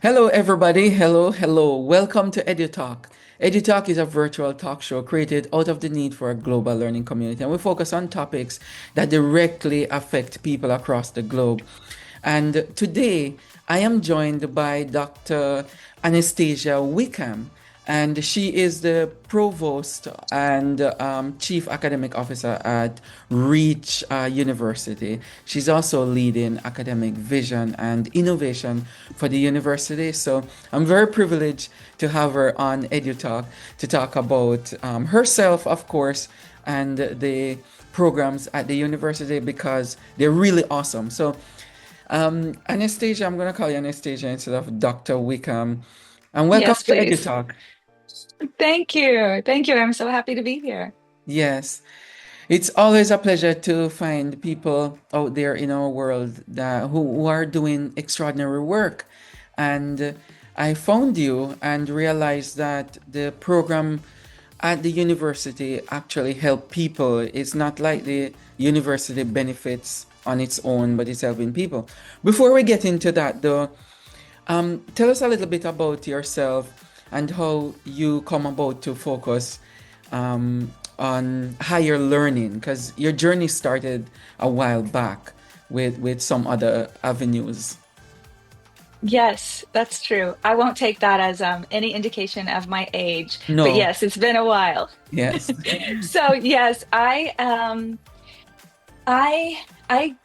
Hello, everybody. Hello, hello. Welcome to EduTALK. EduTALK is a virtual talk show created out of the need for a global learning community, and we focus on topics that directly affect people across the globe. And today, I am joined by Dr. Anastasia Wickham, and she is the Provost and Chief Academic Officer at Reach University. She's also leading academic vision and innovation for the university. So I'm very privileged to have her on EduTalk to talk about herself, of course, and the programs at the university because they're really awesome. So Anastasia, I'm going to call you Anastasia instead of Dr. Wickham. And welcome Yes, to please. EduTalk. Thank you. Thank you. I'm so happy to be here. Yes, it's always a pleasure to find people out there in our world who are doing extraordinary work. And I found you and realized that the program at the university actually help people. It's not like the university benefits on its own, but it's helping people. Before we get into that, though, tell us a little bit about yourself and how you come about to focus on higher learning, because your journey started a while back with some other avenues. Yes, that's true. I won't take that as any indication of my age, but No, yes, it's been a while. yes. So yes, I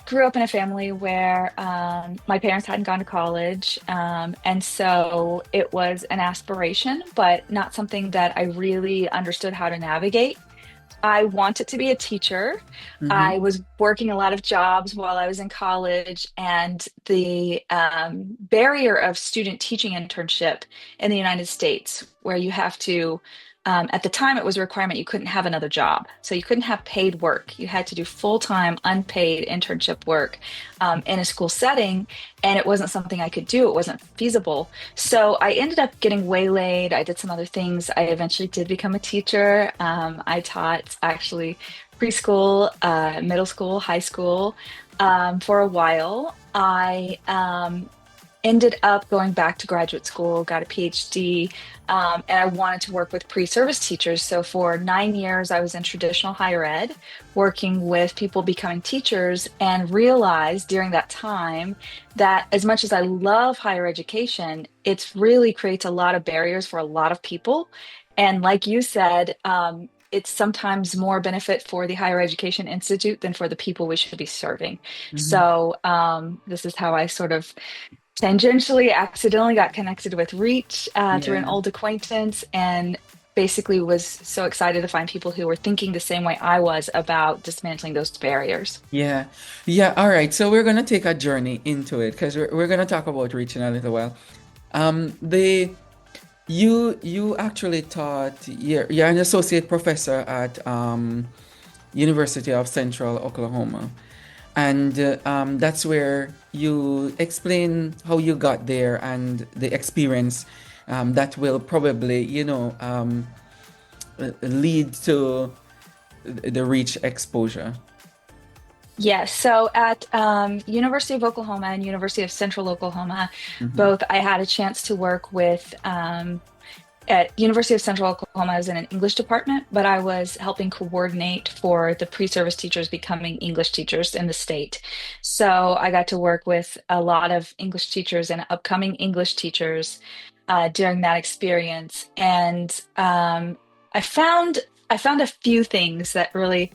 grew up in a family where my parents hadn't gone to college, and so it was an aspiration, but not something that I really understood how to navigate. I wanted to be a teacher. Mm-hmm. I was working a lot of jobs while I was in college, and the barrier of student teaching internship in the United States, where you have to, at the time, it was a requirement you couldn't have another job. So you couldn't have paid work. You had to do full-time, unpaid internship work in a school setting, and it wasn't something I could do. It wasn't feasible. So I ended up getting waylaid. I did some other things. I eventually did become a teacher. I taught actually preschool, middle school, high school for a while. I ended up going back to graduate school, got a PhD, and I wanted to work with pre-service teachers. So for 9 years, I was in traditional higher ed, working with people becoming teachers, and realized during that time that as much as I love higher education, it's really creates a lot of barriers for a lot of people. And like you said, it's sometimes more benefit for the higher education institute than for the people we should be serving. Mm-hmm. So this is how I sort of tangentially, accidentally got connected with Reach through an Yeah. old acquaintance, and basically was so excited to find people who were thinking the same way I was about dismantling those barriers. Yeah. Yeah. All right. So we're going to take a journey into it because we're going to talk about reach in a little while. The you actually taught, you're an associate professor at University of Central Oklahoma. And that's where you explain how you got there and the experience that will probably, lead to the reach exposure. Yes, so at University of Oklahoma and University of Central Oklahoma, Hmm. both I had a chance to work with at University of Central Oklahoma, I was in an English department, but I was helping coordinate for the pre-service teachers becoming English teachers in the state. So I got to work with a lot of English teachers and upcoming English teachers during that experience, and I found I found a few things that really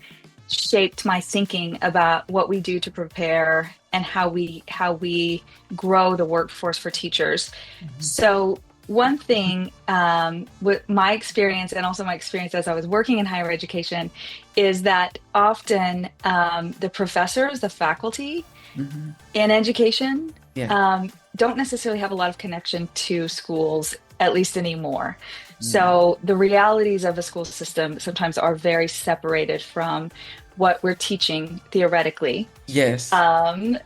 shaped my thinking about what we do to prepare and how we grow the workforce for teachers. So one thing with my experience and also my experience as I was working in higher education is that often the professors, the faculty Hmm. in education Yeah. don't necessarily have a lot of connection to schools, at least anymore. Yeah. So the realities of a school system sometimes are very separated from what we're teaching theoretically. Yes.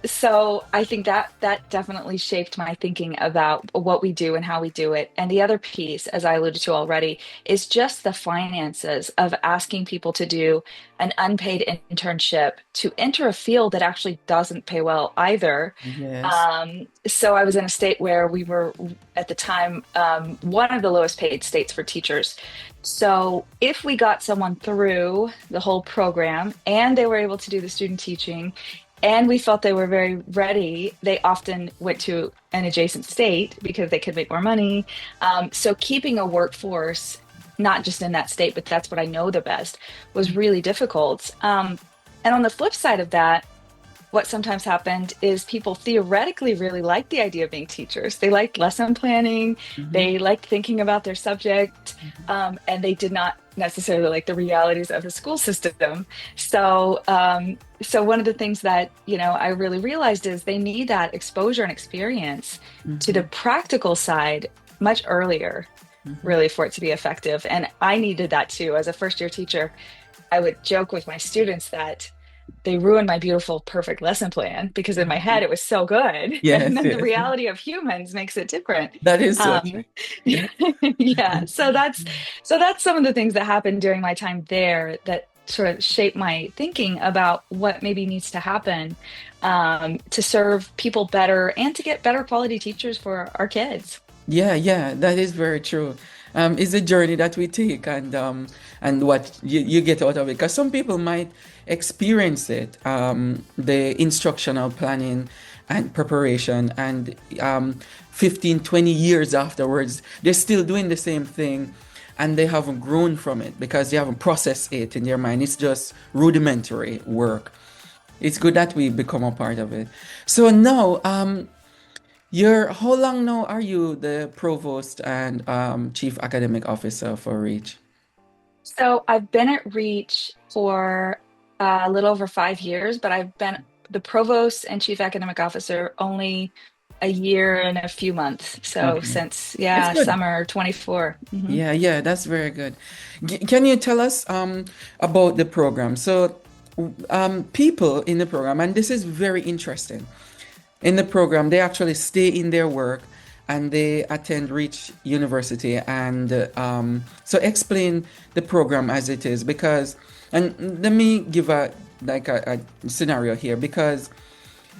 So I think that definitely shaped my thinking about what we do and how we do it. And the other piece, as I alluded to already, is just the finances of asking people to do an unpaid internship to enter a field that actually doesn't pay well either. Yes. So I was in a state where we were at the time one of the lowest paid states for teachers. So if we got someone through the whole program and they were able to do the student teaching and we felt they were very ready, they often went to an adjacent state because they could make more money. So keeping a workforce, not just in that state, but that's what I know the best, was really difficult. And on the flip side of that, what sometimes happened is people theoretically really liked the idea of being teachers. They liked lesson planning, Hmm. they liked thinking about their subject, and they did not necessarily like the realities of the school system. So one of the things that I really realized is they need that exposure and experience to the Hmm. practical side much earlier, Hmm. really, for it to be effective. And I needed that too. As a first year teacher, I would joke with my students that they ruined my beautiful, perfect lesson plan because in my head it was so good. And Yes, then the yes. reality of humans makes it different. That is so true. Um, yeah, so that's some of the things that happened during my time there that sort of shaped my thinking about what maybe needs to happen to serve people better and to get better quality teachers for our kids. Yeah, yeah, that is very true. It's a journey that we take, and what you get out of it. Because some people might experience it, the instructional planning and preparation, and 15, 20 years afterwards, they're still doing the same thing, and they haven't grown from it because they haven't processed it in their mind. It's just rudimentary work. It's good that we become a part of it. So now, how long now are you the provost and chief academic officer for Reach? So I've been at Reach for a little over 5 years, but I've been the provost and chief academic officer only a year and a few months. So Okay, since, it's yeah, good. summer 24. Yeah, yeah, that's very good. Can you tell us about the program? So, people in the program, and this is very interesting. In the program, they actually stay in their work and they attend Reach University. And so, explain the program as it is, because, and let me give a scenario here, because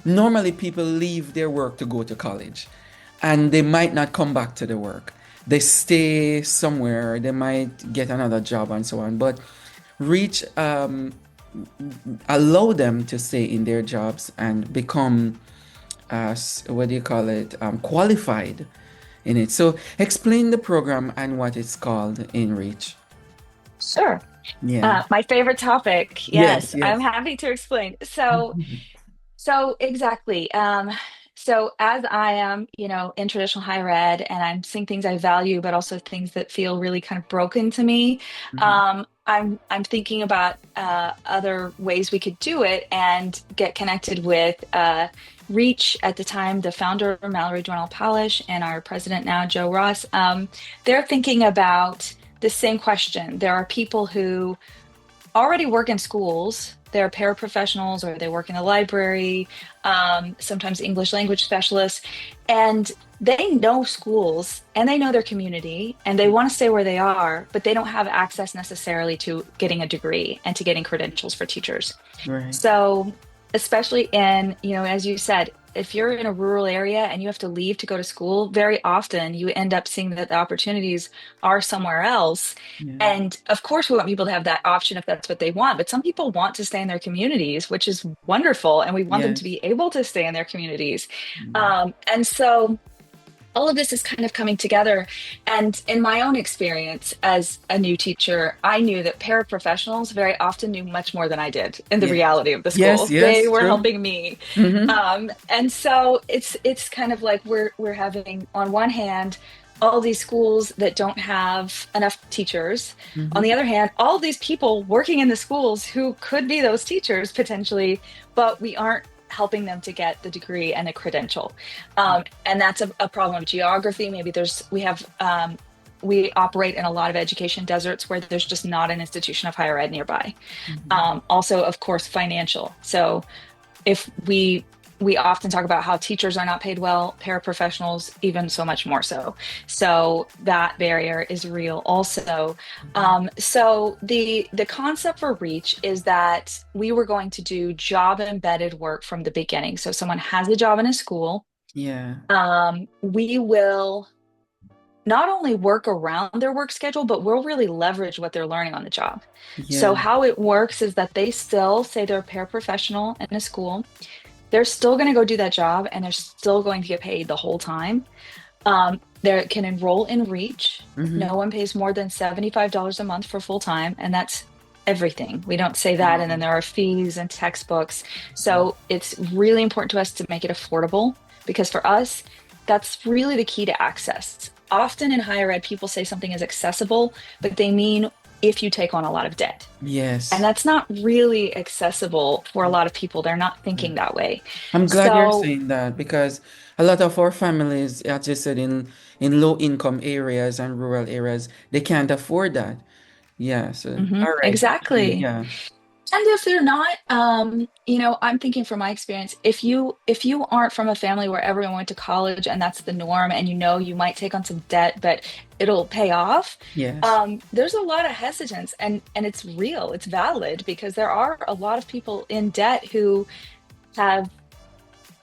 normally people leave their work to go to college and they might not come back to the work. They stay somewhere, they might get another job and so on. But Reach allow them to stay in their jobs and become, what do you call it, qualified in it. So explain the program and what it's called in Reach. Sure. Yeah. My favorite topic. Yes, Yes, I'm yes. happy to explain. So exactly. So as I am, in traditional higher ed and I'm seeing things I value, but also things that feel really kind of broken to me, Mhm. I'm thinking about other ways we could do it and get connected with Reach at the time, the founder Mallory Dornell Polish and our president now, Joe Ross. They're thinking about the same question. There are people who already work in schools. They're paraprofessionals or they work in a library, sometimes English language specialists, and they know schools and they know their community and they want to stay where they are, but they don't have access necessarily to getting a degree and to getting credentials for teachers. Right. So, especially in, as you said, if you're in a rural area and you have to leave to go to school, very often you end up seeing that the opportunities are somewhere else. Yeah. And of course, we want people to have that option if that's what they want. But some people want to stay in their communities, which is wonderful. And we want them to Yes. be able to stay in their communities. Mm. And so all of this is kind of coming together. And in my own experience as a new teacher, I knew that paraprofessionals very often knew much more than I did in the Yes. reality of the Yes, school. They yes, were true. helping me. Hmm. And so it's kind of like we're having on one hand all these schools that don't have enough teachers. On Hmm. the other hand, all these people working in the schools who could be those teachers potentially, but we aren't helping them to get the degree and the credential. And that's a problem of geography. Maybe we have we operate in a lot of education deserts where there's just not an institution of higher ed nearby. Mhm. Also, of course, financial. So if we often talk about how teachers are not paid well, paraprofessionals even so much more so. So that barrier is real also. So the concept for Reach is that we were going to do job embedded work from the beginning. So someone has a job in a school, Yeah. we will not only work around their work schedule, but we'll really leverage what they're learning on the job. So Yeah. how it works is that they still say they're a paraprofessional in a school, they're still going to go do that job and they're still going to get paid the whole time. They can enroll in Reach. Hmm. No one pays more than $75 a month for full time, and that's everything. We don't say that. And then Wow. there are fees and textbooks. Wow. So it's really important to us to make it affordable because for us, that's really the key to access. Often in higher ed, people say something is accessible, but they mean if you take on a lot of debt. And Yes. that's not really accessible for a lot of people. They're not thinking that way. I'm glad you're So, saying that because a lot of our families, as you said, in low income areas and rural areas, they can't afford that. Yeah. So, all right. exactly. Yeah. And if they're not, I'm thinking from my experience, if you aren't from a family where everyone went to college and that's the norm, and you might take on some debt, but it'll pay off, Yes. there's a lot of hesitance, and it's real, it's valid because there are a lot of people in debt who have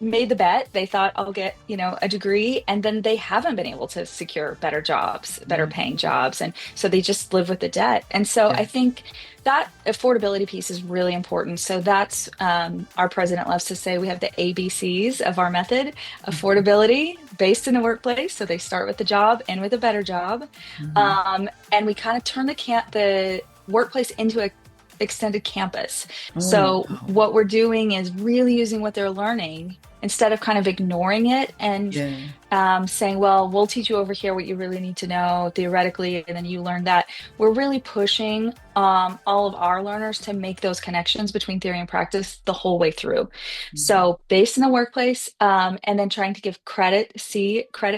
made the bet. They thought I'll get, a degree, and then they haven't been able to secure better jobs, better Yeah. paying jobs. And so they just live with the debt. And so I Yes. think that affordability piece is really important. So that's our president loves to say we have the ABCs of our method: Mhm. affordability based in the workplace. So they start with the job and with a better job. Mhm. And we kind of turn the workplace into a extended campus. Oh, So wow. what we're doing is really using what they're learning instead of kind of ignoring it and Yeah. saying, well, we'll teach you over here what you really need to know theoretically, and then you learn that. We're really pushing all of our learners to make those connections between theory and practice the whole way through. Mhm. So based in the workplace, and then trying to give credit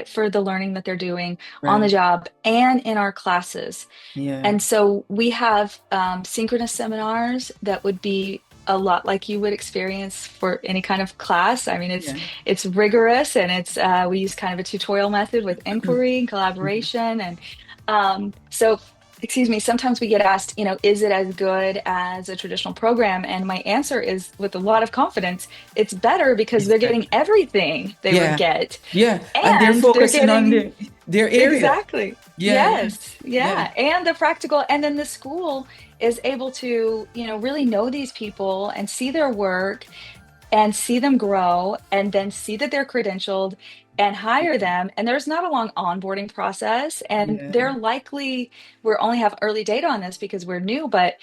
for the learning that they're doing on the Right. job and in our classes. Yeah. And so we have synchronous seminars that would be a lot like you would experience for any kind of class. I mean, it's Yeah. it's rigorous, and it's we use kind of a tutorial method with inquiry and Mhm. collaboration. And so, excuse me, sometimes we get asked, is it as good as a traditional program? And my answer is, with a lot of confidence, it's better because It's they're better. getting everything they would Yeah. get, Yeah. And they're and they're focusing on getting their area. exactly. Yeah. Yeah. Yes. Yeah. Yeah. And the practical. And then the school is able to, really know these people and see their work and see them grow and then see that they're credentialed and hire them. And there's not a long onboarding process. And Yeah. they're likely, we only have early data on this because we're new, but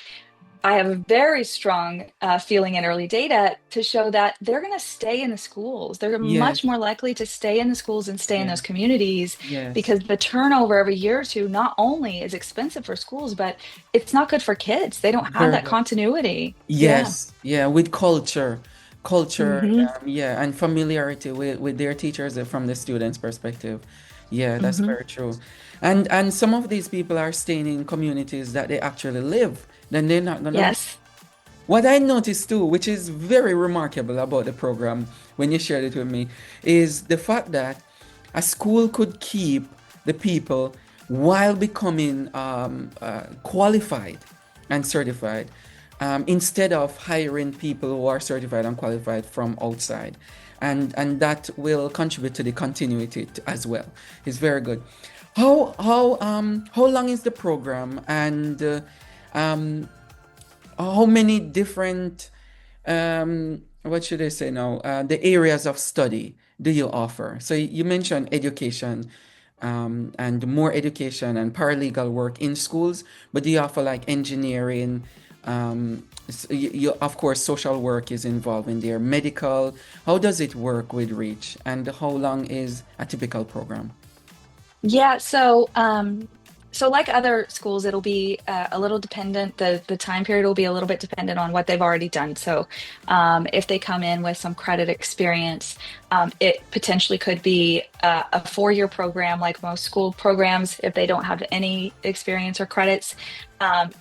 I have a very strong feeling in early data to show that they're going to stay in the schools. They're much Yes. more likely to stay in the schools and stay in Yeah. those communities Yes. because the turnover every year or two not only is expensive for schools, but it's not good for kids. They don't have Very that good. continuity. Yeah. Yes. Yeah. With culture, Hmm. yeah, and familiarity with their teachers from the students' perspective. Yeah, that's Hmm. very true. And some of these people are staying in communities that they actually live. Then they're not gonna move. Yes. What I noticed too, which is very remarkable about the program when you shared it with me, is the fact that a school could keep the people while becoming qualified and certified, instead of hiring people who are certified and qualified from outside. And that will contribute to the continuity as well. It's very good. How long is the program, and um, how many different, what should I say now, the areas of study do you offer? So you mentioned education, and more education and paralegal work in schools, but do you offer like engineering? Of course, social work is involved in there, medical. How does it work with Reach, and how long is a typical program? Yeah, so like other schools, it'll be a little dependent. The time period will be a little bit dependent on what they've already done. So, if they come in with some credit experience, it potentially could be a 4-year program like most school programs if they don't have any experience or credits,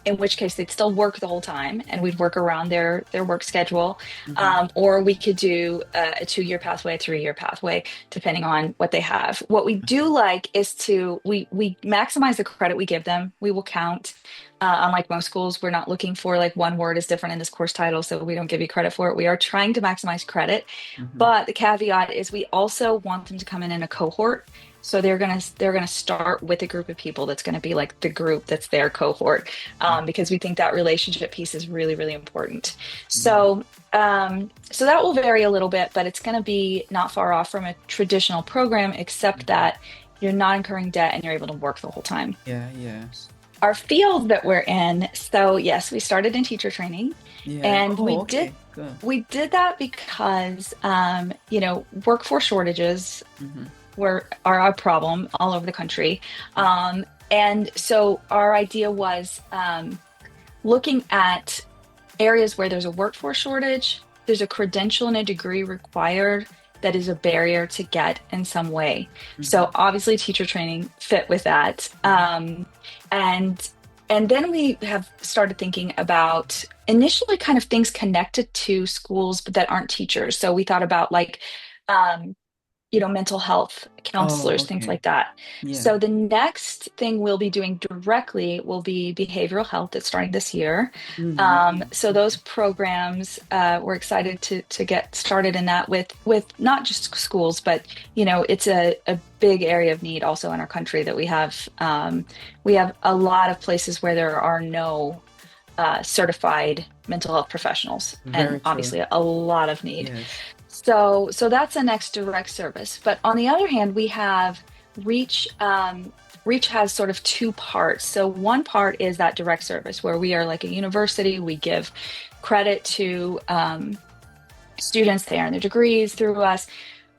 in which case they'd still work the whole time and we'd work around their work schedule. Mm-hmm. Or we could do a 2-year pathway, a 3-year pathway, depending on what they have. What we do like is we maximize the credit we give them. We will count. Unlike most schools, we're not looking for like one word is different in this course title, so we don't give you credit for it. We are trying to maximize credit, Mm-hmm. but the caveat is we also want them to come in a cohort. So they're gonna start with a group of people that's gonna be like the group that's their cohort, because we think that relationship piece is really, really important. Mm-hmm. So that will vary a little bit, but it's gonna be not far off from a traditional program, except that you're not incurring debt and you're able to work the whole time. Yeah, yeah, Our field that we're in, so yes, we started in teacher training, yeah. and Oh, okay, good. we did that because workforce shortages Mm-hmm. are a problem all over the country. And so our idea was looking at areas where there's a workforce shortage, there's a credential and a degree required that is a barrier to get in some way. Mm-hmm. So obviously teacher training fit with that. And then we have started thinking about initially kind of things connected to schools but that aren't teachers. So we thought about like um, mental health Oh, counselors, things okay. like that. Yeah. So the next thing we'll be doing directly will be behavioral health that's starting this year. Mm-hmm. So those programs, we're excited to get started in that with not just schools, but it's a big area of need also in our country that we have a lot of places where there are no certified mental health professionals, and Very true. obviously a lot of need. Yes. So that's a next direct service. But on the other hand, we have Reach. Reach has sort of two parts. So one part is that direct service where we are like a university. We give credit to students. They earn their degrees through us.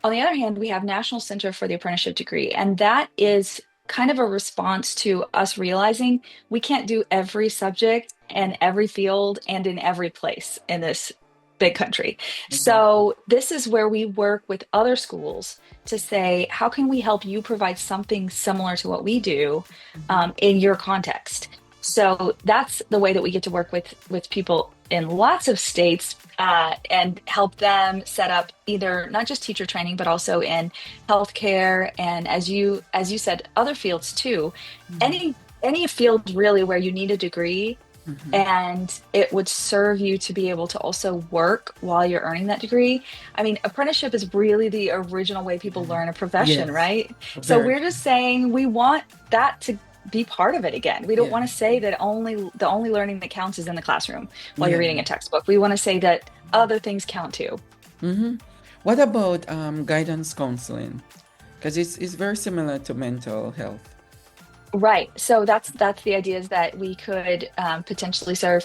On the other hand, we have National Center for the Apprenticeship Degree, and that is kind of a response to us realizing we can't do every subject and every field and in every place in this big country. Exactly. So this is where we work with other schools to say, how can we help you provide something similar to what we do Mm-hmm. in your context? So that's the way that we get to work with people in lots of states, and help them set up either not just teacher training, but also in healthcare and as you said, other fields too. Mm-hmm. Any field really where you need a degree Mm-hmm. and it would serve you to be able to also work while you're earning that degree. I mean, apprenticeship is really the original way people Yeah. learn a profession, Yes. right? So Very we're true. just saying we want that to be part of it again. We don't Yeah. want to say that the only learning that counts is in the classroom while you're Yeah. reading a textbook. We want to say that other things count too. Mm-hmm. What about guidance counseling? Because it's very similar to mental health. Right. So that's the idea is that we could potentially serve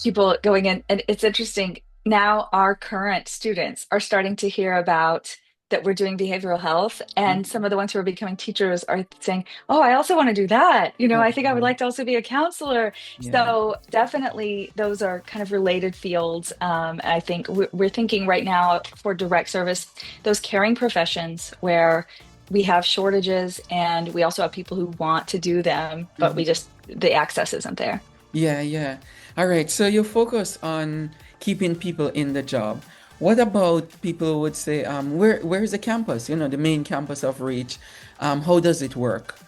people going in. And it's interesting. Now our current students are starting to hear about that we're doing behavioral health. And Mm-hmm. some of the ones who are becoming teachers are saying, oh, I also want to do that. Oh, I think I would wow. like to also be a counselor. Yeah. So definitely those are kind of related fields. And I think we're thinking right now for direct service, those caring professions where we have shortages and we also have people who want to do them, but Mm-hmm. the access isn't there. Yeah, yeah. All right. So you focus on keeping people in the job. What about people who would say, where is the campus? The main campus of Reach. How does it work?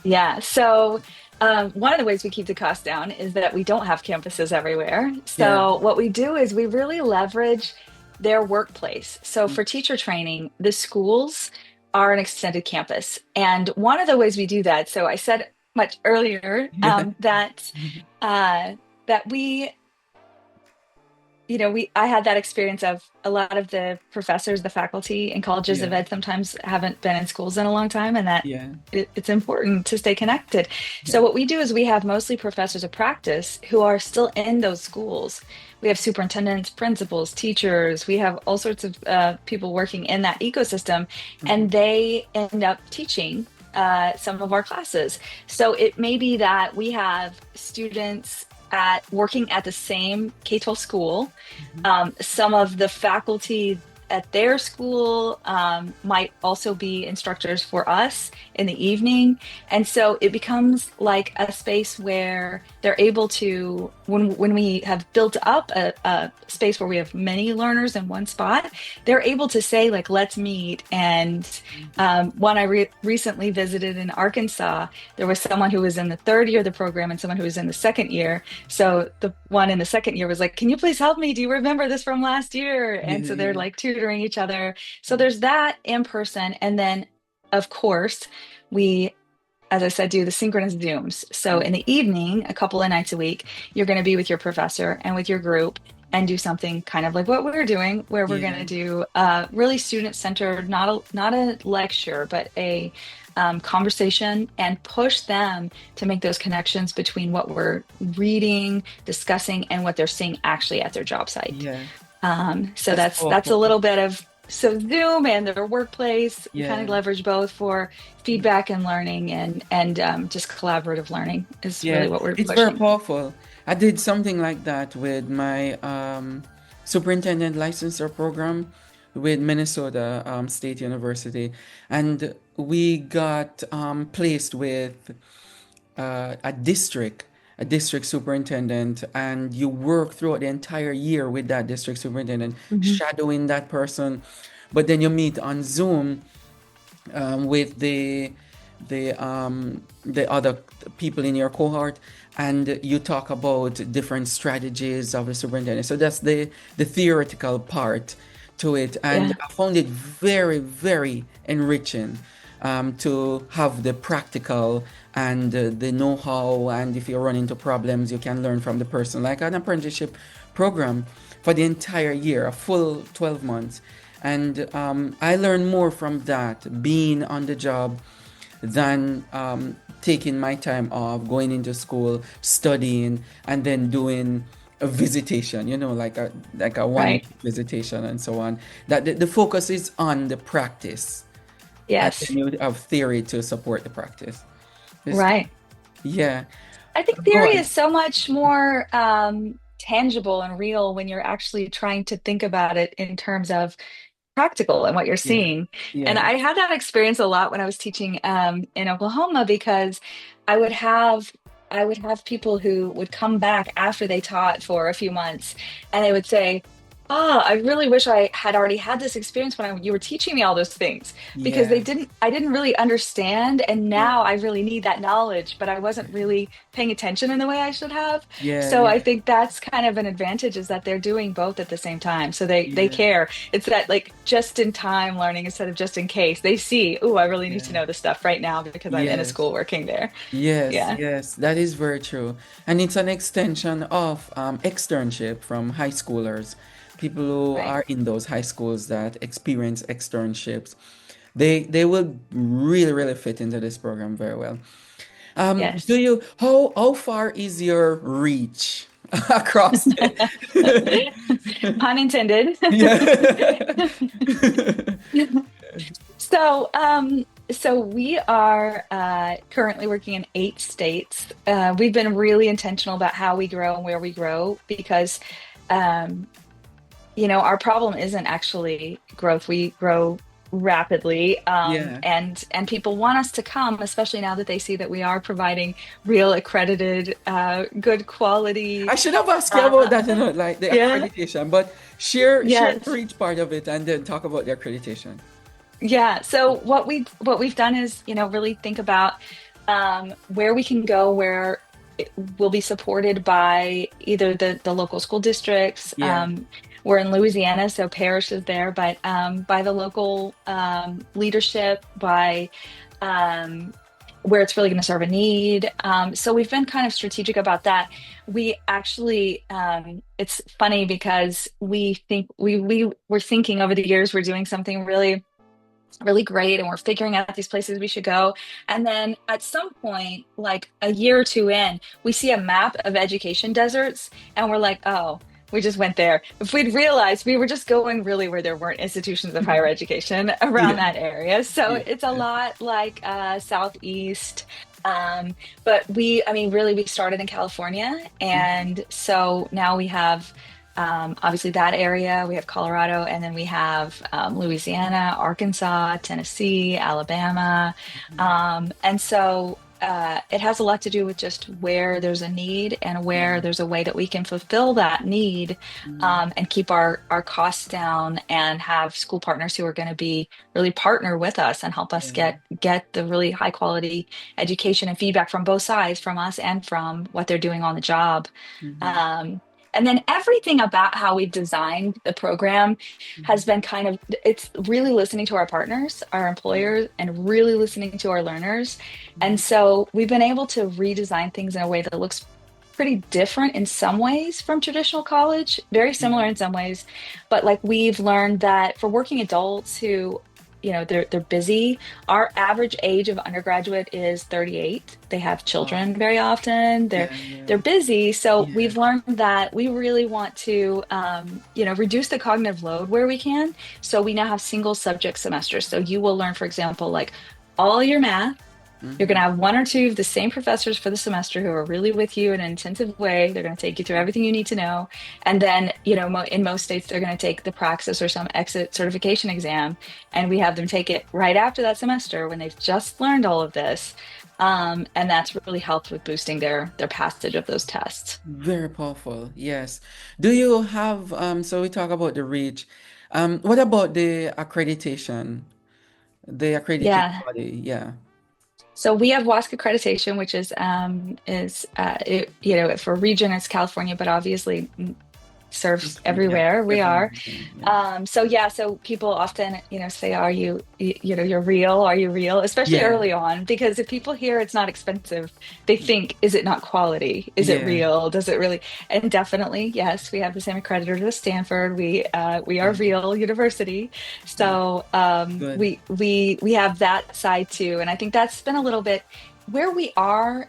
Yeah. So one of the ways we keep the cost down is that we don't have campuses everywhere. Yeah. So what we do is we really leverage their workplace. So Mm. for teacher training, the schools are an extended campus. And one of the ways we do that, so I said much earlier Yeah. uh, that we I had that experience of a lot of the professors, the faculty in colleges of Yeah. ed sometimes haven't been in schools in a long time, and that Yeah. it's important to stay connected. So Yeah. what we do is we have mostly professors of practice who are still in those schools. We have superintendents, principals, teachers. We have all sorts of people working in that ecosystem, Mhm. and they end up teaching some of our classes. So it may be that we have students at working at the same K-12 school. Mhm. Some of the faculty at their school might also be instructors for us in the evening. And so it becomes like a space where they're able to, when we have built up a space where we have many learners in one spot, they're able to say, like, let's meet. And one I recently visited in Arkansas, there was someone who was in the third year of the program and someone who was in the second year. So the one in the second year was like, can you please help me? Do you remember this from last year? And Yeah, so they're yeah. like tutoring each other. So there's that in person. And then, of course, we, as I said, do the synchronous Zooms. So in the evening, a couple of nights a week, you're going to be with your professor and with your group and do something kind of like what we're doing, where we're going Yeah. to do really student-centered, not a lecture, but a conversation, and push them to make those connections between what we're reading, discussing, and what they're seeing actually at their job site. Yeah. So That's that's a powerful. little bit of, so Zoom and their workplace. We kind of Yeah. leverage both for feedback and learning, and just collaborative learning is Yeah. really what we're It's very pushing. powerful. I did something like that with my superintendent licensure program with Minnesota State University. And we got placed with a district superintendent, and you work throughout the entire year with that district superintendent, Mhm. shadowing that person. But then you meet on Zoom with the other people in your cohort, and you talk about different strategies of the superintendent. So that's the theoretical part to it, and Yeah, I found it very, very enriching to have the practical and the know-how, and if you run into problems, you can learn from the person, like an apprenticeship program for the entire year, a full 12 months. And I learned more from that being on the job than taking my time off, going into school, studying, and then doing a visitation, like a one right. week visitation and so on. That the focus is on the practice, and then Yes, you have theory to support the practice. It's, right. yeah. I think Go theory on. is so much more tangible and real when you're actually trying to think about it in terms of practical and what you're Yeah. seeing. And Yeah. I had that experience a lot when I was teaching in Oklahoma, because I would have I would have people who would come back after they taught for a few months, and they would say, "Oh, I really wish I had already had this experience when you were teaching me all those things, because Yeah. I didn't really understand, and Yeah. now I really need that knowledge, but I wasn't really paying attention in the way I should have." Yeah. So Yeah. I think that's kind of an advantage, is that they're doing both at the same time. So they Yeah. care. It's that, like, just in time learning instead of just in case. They see, "Oh, I really need to Yeah. know this stuff right now because I'm in a Yes. school working there." Yes, Yeah, yes, that is very true. And it's an extension of externship from high schoolers. People who right. are in those high schools that experience externships, they will really, really fit into this program very well. Do Yes. you how far is your reach across the Pun intended. yeah. So, so we are currently working in 8 states. We've been really intentional about how we grow and where we grow, because um, our problem isn't actually growth. We grow rapidly, Yeah. and people want us to come, especially now that they see that we are providing real accredited, good quality. I should have asked you about Uh, that, like the yeah, accreditation, but share the yes. reach part of it and then talk about the accreditation. Yeah. So what we've done is, really think about where we can go, where it will be supported by either the local school districts. Yeah. We're in Louisiana, so parish is there, but by the local leadership, by um, where it's really going to serve a need. So we've been kind of strategic about that. We actually, it's funny because we think we were thinking over the years we're doing something really great, and we're figuring out these places we should go. And then at some point, like a year or two in, we see a map of education deserts, and we're like, oh, we just went there. If we'd realized, we were just going really where there weren't institutions of higher education around Yeah. that area. So Yeah. it's a lot like Southeast. But I mean, really, we started in California. Mhm. And so now we have obviously that area. We have Colorado, and then we have Louisiana, Arkansas, Tennessee, Alabama. And so it has a lot to do with just where there's a need and where Yeah. there's a way that we can fulfill that need, Mhm. and keep our costs down and have school partners who are going to be really partner with us and help us Yeah. get the really high quality education and feedback from both sides, from us and from what they're doing on the job. Mhm. Um, and then everything about how we've designed the program has Mhm. been it's really listening to our partners, our Yeah. employers, and really listening to our learners. And Mhm. so we've been able to redesign things in a way that looks pretty different in some ways from traditional college, very similar Yeah. in some ways. But like we've learned that for working adults who, they're busy, our average age of undergraduate is 38. They have Wow. children very often. Yeah. They're Yeah. busy. So Yeah. we've learned that we really want to, reduce the cognitive load where we can. So we now have single subject semesters. So you will learn, for example, like all your math. You're going to Mhm. have one or two of the same professors for the semester who are really with you in an intensive way. They're going to take you through everything you need to know. And then, in most states, they're going to take the praxis or some exit certification exam. And we have them take it right after that semester when they've just learned all of this. And that's really helped with boosting their passage of those tests. Very powerful. Yes. Do you have so we talk about the reach. What about the accreditation? The accrediting Yeah. body. Yeah. So we have WASC accreditation, which for region it's California, but obviously serves Yeah. everywhere we Every are. region. Yeah. So people often, say, are you're real? Are you real? Especially Yeah. early on, because if people hear it's not expensive, they think, is it not quality? Is it Yeah. real? Does it really? And definitely, yes, we have the same accreditor as Stanford. We are Yeah. real university. Yeah. So Good. we have that side too. And I think that's been a little bit where we are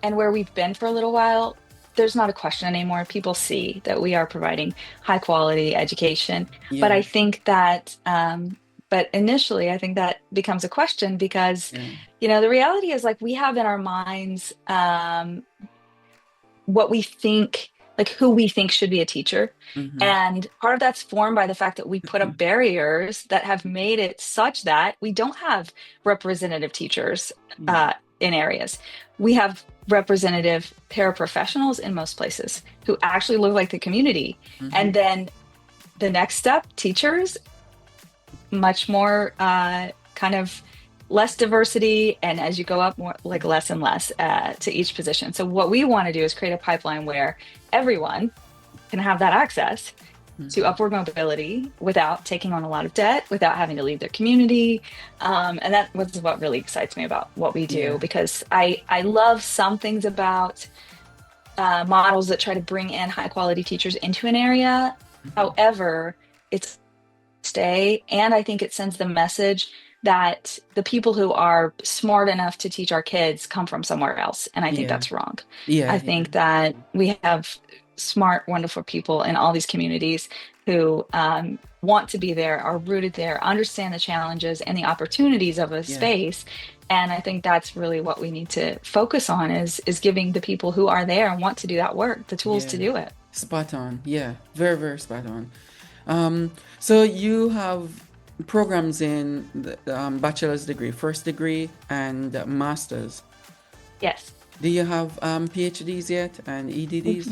and where we've been for a little while. There's not a question anymore. People see that we are providing high quality education. But I Yeah. think but initially, I think that becomes a question because, Yeah. the reality is like we have in our minds what we think, like who we think should be a teacher. Mm-hmm. And part of that's formed by the fact that we put up barriers that have made it such that we don't have representative teachers Yeah. in areas. We have representative paraprofessionals in most places who actually look like the community. Mm-hmm. And then the next step, teachers, much more kind of less diversity, and as you go up, more like less and less to each position. So what we want to do is create a pipeline where everyone can have that access to Mm-hmm. upward mobility without taking on a lot of debt, without having to leave their community. And that was what really excites me about what we do, Yeah. because I love some things about models that try to bring in high quality teachers into an area. Mm-hmm. However, it's stay. And I think it sends the message that the people who are smart enough to teach our kids come from somewhere else. And I think Yeah. that's wrong. Yeah. I Yeah. think that we have smart, wonderful people in all these communities who want to be there, are rooted there, understand the challenges and the opportunities of a Yeah. space. And I think that's really what we need to focus on is giving the people who are there and want to do that work the tools to Yeah. do it. Spot on. Yeah. Very, very spot on. So you have programs in the bachelor's degree, first degree, and master's. Yes. Do you have PhDs yet and EDDs?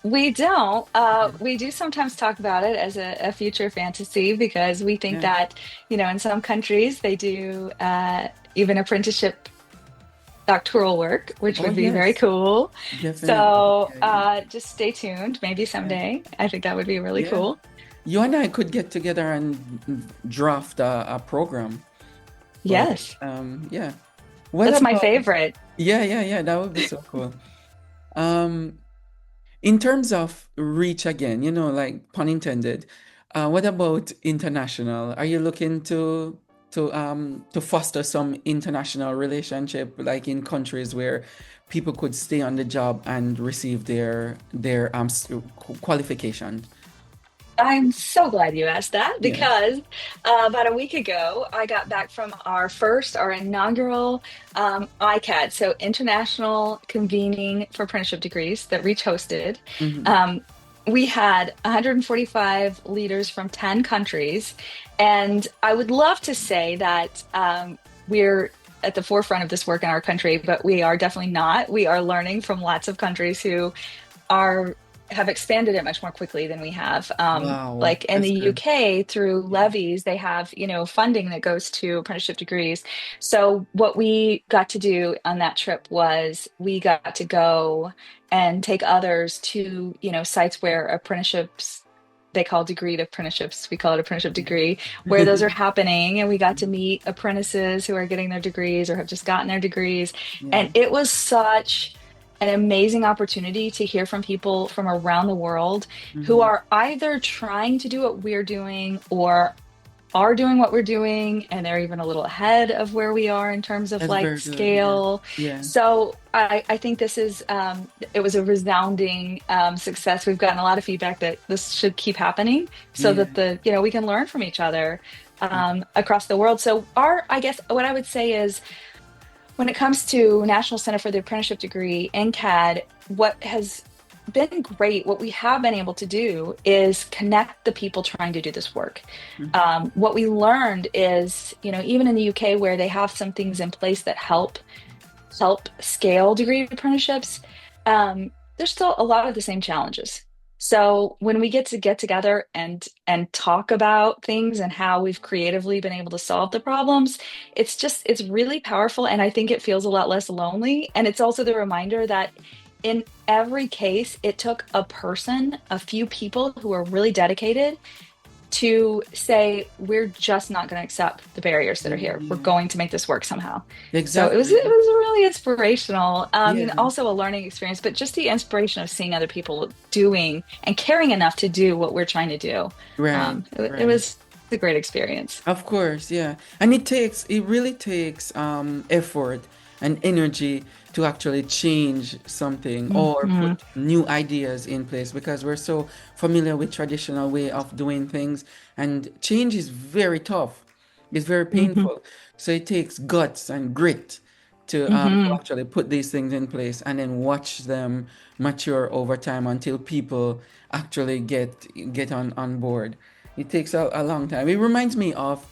We don't. Okay. We do sometimes talk about it as a future fantasy because we think Yeah. that, in some countries they do even apprenticeship doctoral work, which Oh would be very yes, cool. definitely. So Yeah, yeah, just stay tuned. Maybe yeah. someday. I think that would be really Yeah. cool. You and I could get together and draft a program for it. Yes, Yeah. What that's my about? favorite. Yeah, yeah, yeah. That would be so cool. Um, in terms of reach again, like pun intended, what about international? Are you looking to foster some international relationship, like in countries where people could stay on the job and receive their qualification? I'm so glad you asked that Yeah. because about a week ago, I got back from our inaugural ICAD, so International Convening for Apprenticeship Degrees that Reach hosted. Hmm. Um, we had 145 leaders from 10 countries. And I would love to say that we're at the forefront of this work in our country, but we are definitely not. We are learning from lots of countries who are have expanded it much more quickly than we have. Wow, Like in that's the good. UK, through Yeah. levies, they have, funding that goes to apprenticeship degrees. So what we got to do on that trip was we got to go and take others to, sites where apprenticeships, they call degreed apprenticeships, we call it apprenticeship degree, where those are happening. And we got to meet apprentices who are getting their degrees or have just gotten their degrees. Yeah. And it was such an amazing opportunity to hear from people from around the world who Hmm. are either trying to do what we're doing or are doing what we're doing, and they're even a little ahead of where we are in terms of That's like very good. Yeah. scale. Yeah. So I think this is it was a resounding success. We've gotten a lot of feedback that this should keep happening so Yeah. that we can learn from each other across the world. So I guess what I would say is when it comes to National Center for the Apprenticeship Degree, NCAD, what has been great, what we have been able to do is connect the people trying to do this work. Hmm. What we learned is, even in the UK where they have some things in place that help scale degree apprenticeships, there's still a lot of the same challenges. So when we get together and talk about things and how we've creatively been able to solve the problems, it's really powerful, and I think it feels a lot less lonely. And it's also the reminder that in every case, it took a person, a few people who are really dedicated to say, we're just not going to accept the barriers that are here. We're Yeah. going to make this work somehow. So it was Exactly. it was really inspirational. Yeah. Also a learning experience, but just the inspiration of seeing other people doing and caring enough to do what we're trying to do. Right. It Right. was a great experience. Of course, yeah. And it really takes effort and energy to actually change something or Hmm. put new ideas in place because we're so familiar with traditional way of doing things and change is very tough. It's very Hmm. painful. So it takes guts and grit to Hmm. actually put these things in place and then watch them mature over time until people actually get on board. It takes a long time. It reminds me of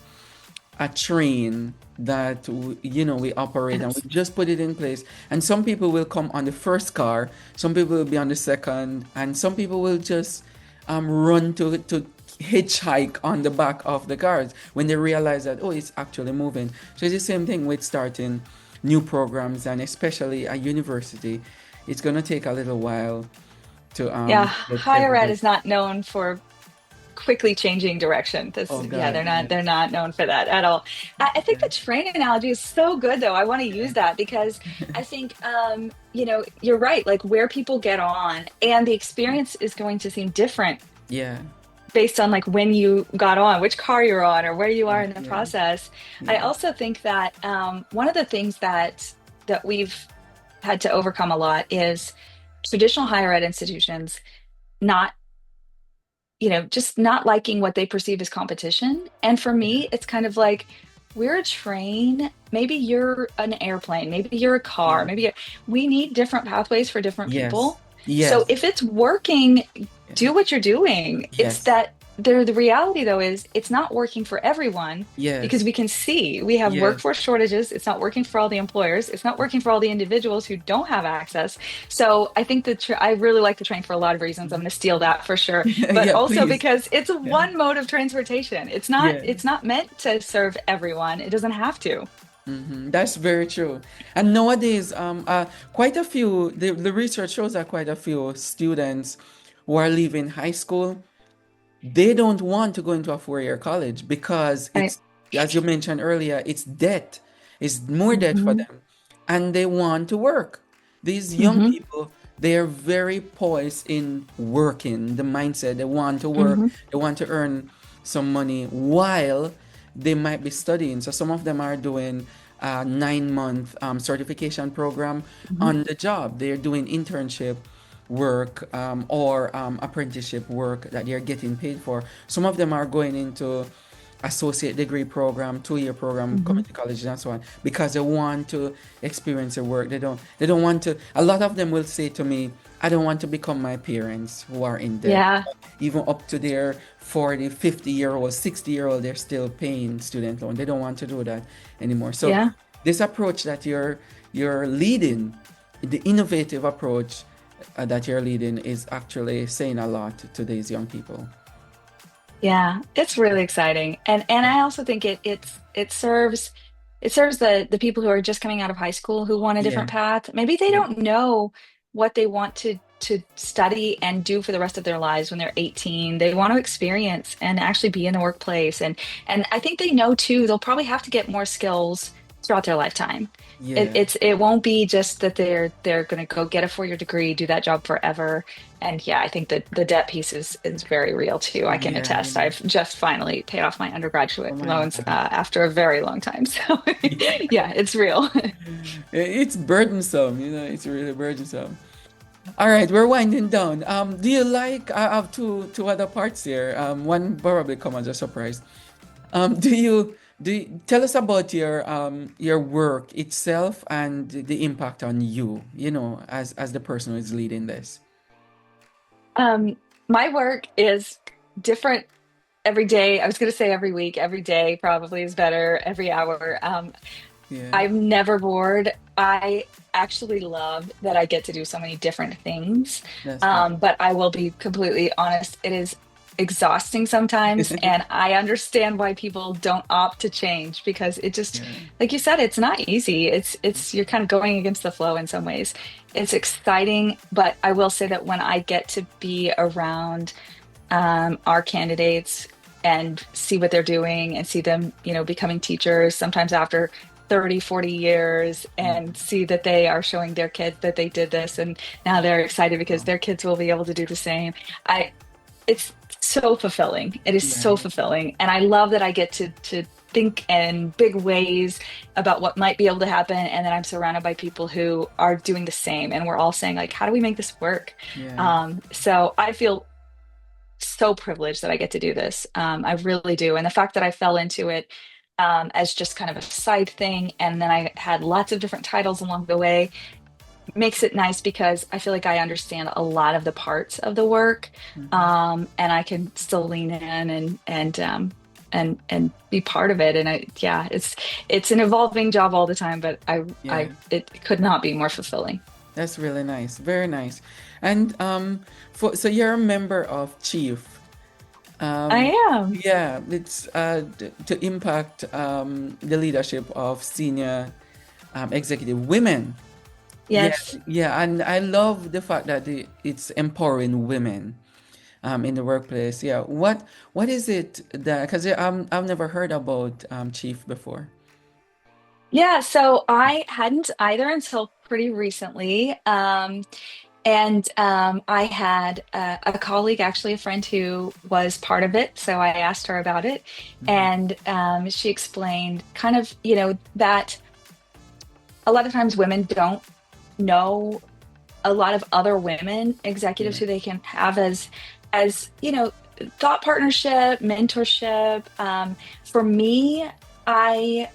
a train that we operate and we Yes. just put it in place. And some people will come on the first car, some people will be on the second, and some people will just run to hitchhike on the back of the cars when they realize that it's actually moving. So it's the same thing with starting new programs and especially a university. It's gonna take a little while to Yeah, get higher ed everybody. is not known for quickly changing direction. Oh Yeah, God, yeah. they're not known for that at all. I think the train analogy is so good though. I want to use that because I think you're right, like where people get on and the experience is going to seem different Yeah. based on like when you got on, which car you're on, or where you are Yeah. in the Yeah. process. I Yeah. also think that one of the things that we've had to overcome a lot is traditional higher ed institutions not just not liking what they perceive as competition. And for Yeah. me, it's kind of like we're a train. Maybe you're an airplane. Maybe you're a car. Yeah. We need different pathways for different Yes. people. So Yes. if it's working, Yeah. do what you're doing. It's Yes. that the reality though is it's not working for everyone because Yes. we can see we have Yes. workforce shortages. It's not working for all the employers. It's not working for all the individuals who don't have access. So I think that I really like the train for a lot of reasons. I'm going to steal that for sure, but Yeah, also please. because it's Yeah. one mode of transportation. Yeah. It's not meant to serve everyone. It doesn't have to. That's very true. And nowadays, quite a few, the research shows that quite a few students who are leaving high school, they don't want to go into a four-year college because Right. as you mentioned earlier, it's debt. It's more debt for Hmm. them. And they want to work. These young Hmm. people, they are very poised in working, the mindset. They want to work, Hmm. they want to earn some money while they might be studying. So some of them are doing a 9-month certification program Hmm. on the job. They're doing internship work or apprenticeship work that they're getting paid for. Some of them are going into associate degree program, 2-year program, Hmm. community colleges and so on, because they want to experience the work. They don't want to, a lot of them will say to me, I don't want to become my parents who are in debt. Yeah, Even up to their 40, 50-year-old, 60-year-old, they're still paying student loan. They don't want to do that anymore. So yeah. this approach that you're leading, the innovative approach that you're leading is actually saying a lot to these young people. Yeah, it's really exciting. And I also think it serves the people who are just coming out of high school who want a Yeah. different path. Maybe they Yeah. don't know what they want to study and do for the rest of their lives when they're 18. They want to experience and actually be in the workplace. And I think they know too, they'll probably have to get more skills throughout their lifetime. It, Yeah. it's it won't be just that they're going to go get a 4-year degree, do that job forever. And yeah, I think that the debt piece is very real too. I can Yeah. attest. I've just finally paid off my Oh undergraduate my loans God. after a very long time. So Yeah. yeah, it's real. It's burdensome, it's really burdensome. All right, we're winding down. Do you like, I have two other parts here. One probably come as a surprise. Tell us about your work itself and the impact on you, as the person who is leading this. Um, my work is different every day. I was going to say every week, every day probably is better, every hour. Yeah, I'm never bored. I actually love that I get to do so many different things. that's nice. But I will be completely honest, it is exhausting sometimes. And I understand why people don't opt to change because it just, Yeah, like you said, it's not easy. You're kind of going against the flow in some ways. It's exciting, but I will say that when I get to be around our candidates and see what they're doing and see them, becoming teachers sometimes after 30, 40 years yeah, and see that they are showing their kids that they did this and now they're excited because wow. their kids will be able to do the same. I it's so fulfilling. It is Yeah, so fulfilling. And I love that I get to think in big ways about what might be able to happen. And then I'm surrounded by people who are doing the same. And we're all saying, like, how do we make this work? yeah, So I feel so privileged that I get to do this. I really do. And the fact that I fell into it as just kind of a side thing, and then I had lots of different titles along the way, makes it nice because I feel like I understand a lot of the parts of the work, mhm, and I can still lean in and be part of it. And yeah, it's an evolving job all the time, but yeah. it could not be more fulfilling. That's really nice, very nice. And so you're a member of Chief. Um, I am. yeah, it's to impact the leadership of senior executive women. Yeah, Yes. yeah, and I love the fact that it's empowering women in the workplace. Yeah, what is it that, because I've never heard about Chief before. Yeah, so I hadn't either until pretty recently. And I had a colleague, actually a friend who was part of it. So I asked her about it. Hmm. And she explained kind of, that a lot of times women don't know a lot of other women executives Yeah, who they can have as, thought partnership, mentorship. For me, I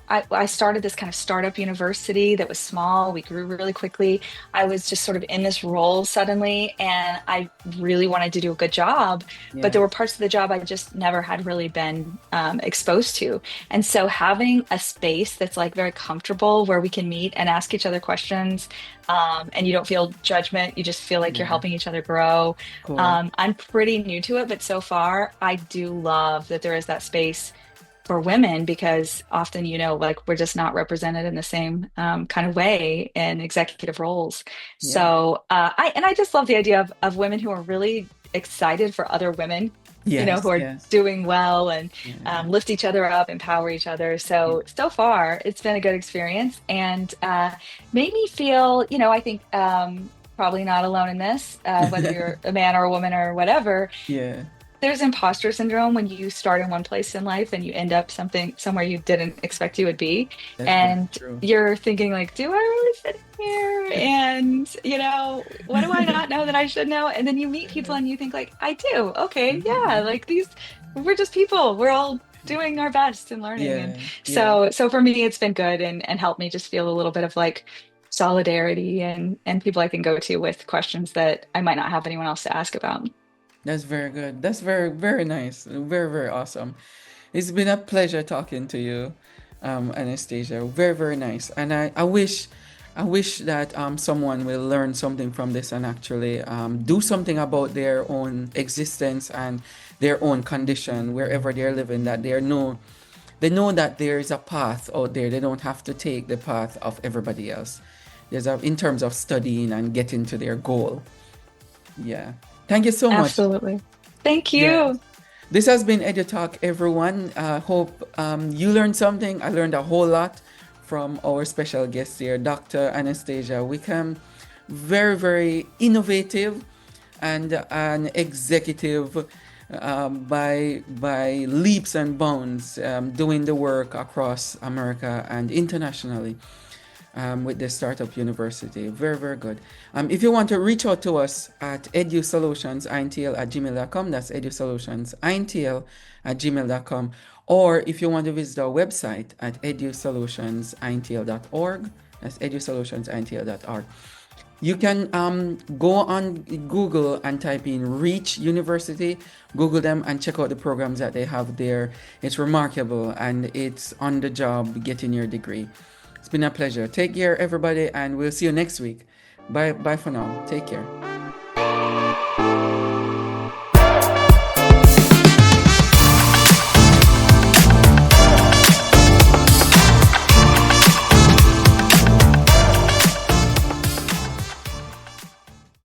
I started this kind of startup university that was small. We grew really quickly. I was just sort of in this role suddenly, and I really wanted to do a good job. But there yeah, were parts of the job I just never had really been exposed to. And so having a space that's like very comfortable where we can meet and ask each other questions, and you don't feel judgment, you just feel like you're yeah. helping each other grow. Cool. I'm pretty new to it, but so far I do love that there is that space for women because often, like we're just not represented in the same kind of way in executive roles. Yeah. So I just love the idea of women who are really excited for other women, who Yes, are yes. doing well and Yeah, lift each other up, empower each other. yeah. So far, it's been a good experience and made me feel, I think probably not alone in this, whether you're a man or a woman or whatever. Yeah. there's imposter syndrome when you start in one place in life and you end up somewhere you didn't expect you would be. That's very And true. you're thinking like, do I really fit in here? And what do I not know that I should know? And then you meet people and you think like, I do. Okay, yeah, like these we're just people. We're all doing our best and learning. And Yeah, yeah. so for me it's been good and helped me just feel a little bit of like solidarity and people I can go to with questions that I might not have anyone else to ask about. That's very good. That's very, very nice. Very, very awesome. It's been a pleasure talking to you, Anastasia. Very, very nice. And I wish that someone will learn something from this and actually do something about their own existence and their own condition wherever they're living. That they know that there is a path out there. They don't have to take the path of everybody else. In terms of studying and getting to their goal. Yeah. Thank you so much. Absolutely. Thank Yeah. you. This has been EduTalk, everyone. Hope you learned something. I learned a whole lot from our special guest here, Dr. Anastasia Wickham. Very, very innovative and an executive by leaps and bounds, doing the work across America and internationally with the Startup University. Very, very good. If you want to reach out to us at edusolutionsintl@gmail.com, that's edusolutionsintl@gmail.com, or if you want to visit our website at edusolutionsintl.org, that's edusolutionsintl.org. You can go on Google and type in Reach University, Google them and check out the programs that they have there. It's remarkable and it's on the job getting your degree. It's been a pleasure. Take care, everybody, and we'll see you next week. Bye for now. Take care.